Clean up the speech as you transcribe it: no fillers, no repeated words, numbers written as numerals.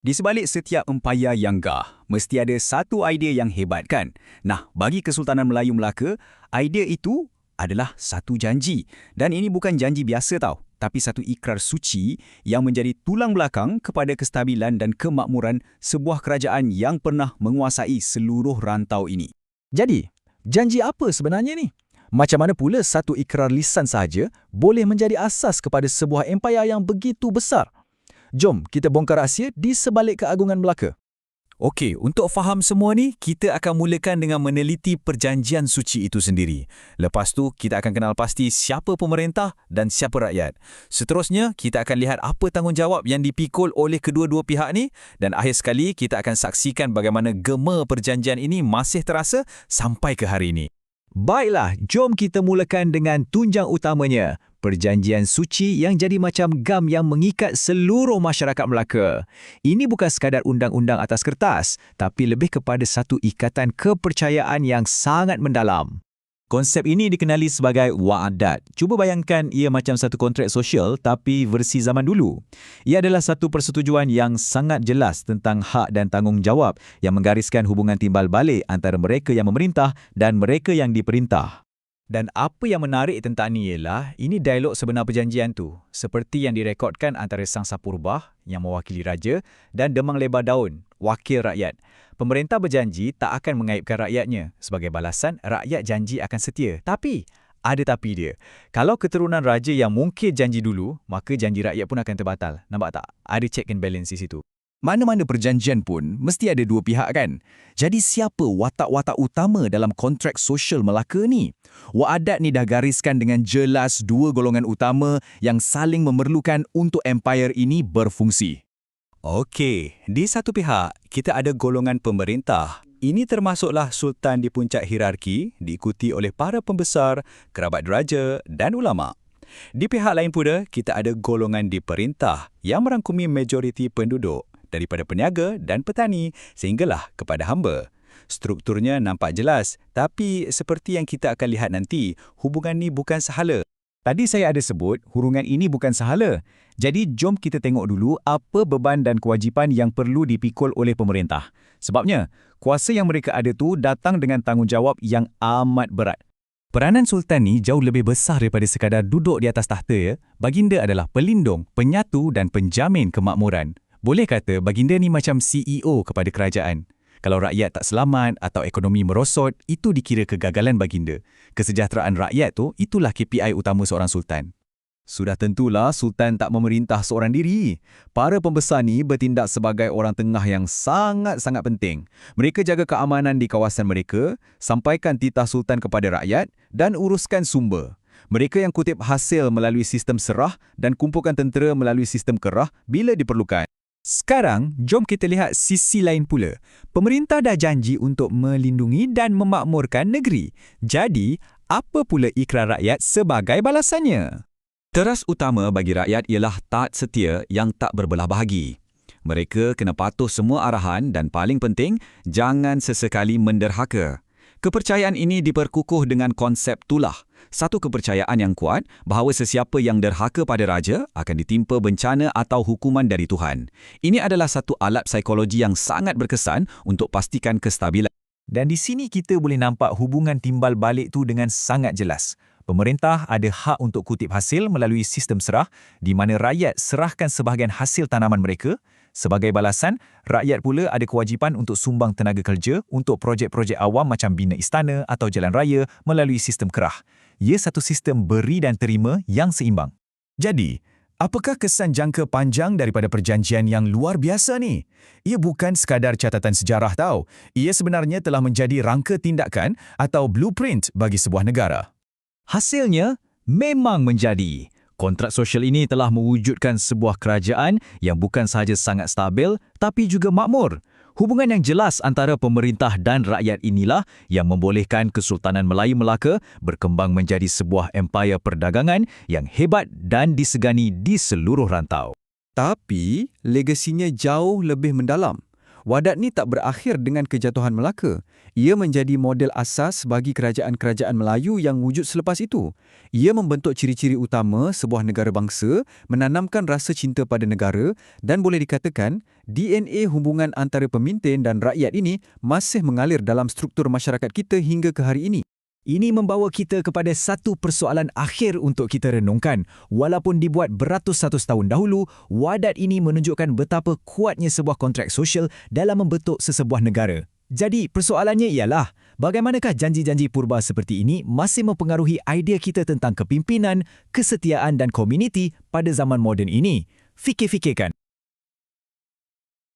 Di sebalik setiap empayar yang gah, mesti ada satu idea yang hebat kan? Nah, bagi Kesultanan Melayu Melaka, idea itu adalah satu janji. Dan ini bukan janji biasa tau, tapi satu ikrar suci yang menjadi tulang belakang kepada kestabilan dan kemakmuran sebuah kerajaan yang pernah menguasai seluruh rantau ini. Jadi, janji apa sebenarnya ni? Macam mana pula satu ikrar lisan sahaja boleh menjadi asas kepada sebuah empayar yang begitu besar? Jom kita bongkar rahsia di sebalik keagungan Melaka. Okey, untuk faham semua ni, kita akan mulakan dengan meneliti perjanjian suci itu sendiri. Lepas tu, kita akan kenal pasti siapa pemerintah dan siapa rakyat. Seterusnya, kita akan lihat apa tanggungjawab yang dipikul oleh kedua-dua pihak ni, dan akhir sekali, kita akan saksikan bagaimana gema perjanjian ini masih terasa sampai ke hari ini. Baiklah, jom kita mulakan dengan tunjang utamanya. Perjanjian suci yang jadi macam gam yang mengikat seluruh masyarakat Melaka. Ini bukan sekadar undang-undang atas kertas, tapi lebih kepada satu ikatan kepercayaan yang sangat mendalam. Konsep ini dikenali sebagai wa'adat. Cuba bayangkan ia macam satu kontrak sosial tapi versi zaman dulu. Ia adalah satu persetujuan yang sangat jelas tentang hak dan tanggungjawab yang menggariskan hubungan timbal balik antara mereka yang memerintah dan mereka yang diperintah. Dan apa yang menarik tentang ni ialah, ini dialog sebenar perjanjian tu, seperti yang direkodkan antara Sang Sapurbah yang mewakili raja dan Demang Lebar Daun, wakil rakyat. Pemerintah berjanji tak akan mengaibkan rakyatnya. Sebagai balasan, rakyat janji akan setia. Tapi, ada tapi dia. Kalau keturunan raja yang mungkir janji dulu, maka janji rakyat pun akan terbatal. Nampak tak? Ada check and balance di situ. Mana-mana perjanjian pun mesti ada dua pihak kan? Jadi siapa watak-watak utama dalam kontrak sosial Melaka ni? Wa'adat ni dah gariskan dengan jelas dua golongan utama yang saling memerlukan untuk empayar ini berfungsi. Okey, di satu pihak, kita ada golongan pemerintah. Ini termasuklah sultan di puncak hierarki, diikuti oleh para pembesar, kerabat deraja dan ulama'. Di pihak lain pula, kita ada golongan diperintah yang merangkumi majoriti penduduk, daripada peniaga dan petani sehinggalah kepada hamba. Strukturnya nampak jelas, tapi seperti yang kita akan lihat nanti, hubungan ni bukan sahala. Tadi saya ada sebut, hubungan ini bukan sahala. Jadi jom kita tengok dulu apa beban dan kewajipan yang perlu dipikul oleh pemerintah. Sebabnya, kuasa yang mereka ada tu datang dengan tanggungjawab yang amat berat. Peranan Sultan ni jauh lebih besar daripada sekadar duduk di atas tahta ya. Baginda adalah pelindung, penyatu dan penjamin kemakmuran. Boleh kata baginda ni macam CEO kepada kerajaan. Kalau rakyat tak selamat atau ekonomi merosot, itu dikira kegagalan baginda. Kesejahteraan rakyat tu, itulah KPI utama seorang sultan. Sudah tentulah sultan tak memerintah seorang diri. Para pembesar ni bertindak sebagai orang tengah yang sangat-sangat penting. Mereka jaga keamanan di kawasan mereka, sampaikan titah sultan kepada rakyat dan uruskan sumber. Mereka yang kutip hasil melalui sistem serah dan kumpulkan tentera melalui sistem kerah bila diperlukan. Sekarang, jom kita lihat sisi lain pula. Pemerintah dah janji untuk melindungi dan memakmurkan negeri. Jadi, apa pula ikrar rakyat sebagai balasannya? Teras utama bagi rakyat ialah taat setia yang tak berbelah bahagi. Mereka kena patuh semua arahan dan paling penting, jangan sesekali menderhaka. Kepercayaan ini diperkukuh dengan konsep tulah, satu kepercayaan yang kuat bahawa sesiapa yang derhaka pada raja akan ditimpa bencana atau hukuman dari Tuhan. Ini adalah satu alat psikologi yang sangat berkesan untuk pastikan kestabilan. Dan di sini kita boleh nampak hubungan timbal balik tu dengan sangat jelas. Pemerintah ada hak untuk kutip hasil melalui sistem serah di mana rakyat serahkan sebahagian hasil tanaman mereka. Sebagai balasan, rakyat pula ada kewajipan untuk sumbang tenaga kerja untuk projek-projek awam macam bina istana atau jalan raya melalui sistem kerah. Ia satu sistem beri dan terima yang seimbang. Jadi, apakah kesan jangka panjang daripada perjanjian yang luar biasa ni? Ia bukan sekadar catatan sejarah tau. Ia sebenarnya telah menjadi rangka tindakan atau blueprint bagi sebuah negara. Hasilnya memang menjadi. Kontrak sosial ini telah mewujudkan sebuah kerajaan yang bukan sahaja sangat stabil, tapi juga makmur. Hubungan yang jelas antara pemerintah dan rakyat inilah yang membolehkan Kesultanan Melayu Melaka berkembang menjadi sebuah empayar perdagangan yang hebat dan disegani di seluruh rantau. Tapi, legasinya jauh lebih mendalam. Wa'adat ni tak berakhir dengan kejatuhan Melaka. Ia menjadi model asas bagi kerajaan-kerajaan Melayu yang wujud selepas itu. Ia membentuk ciri-ciri utama sebuah negara bangsa, menanamkan rasa cinta pada negara dan boleh dikatakan DNA hubungan antara pemimpin dan rakyat ini masih mengalir dalam struktur masyarakat kita hingga ke hari ini. Ini membawa kita kepada satu persoalan akhir untuk kita renungkan. Walaupun dibuat beratus-ratus tahun dahulu, wadat ini menunjukkan betapa kuatnya sebuah kontrak sosial dalam membentuk sesebuah negara. Jadi, persoalannya ialah, bagaimanakah janji-janji purba seperti ini masih mempengaruhi idea kita tentang kepimpinan, kesetiaan dan komuniti pada zaman moden ini? Fikir-fikirkan.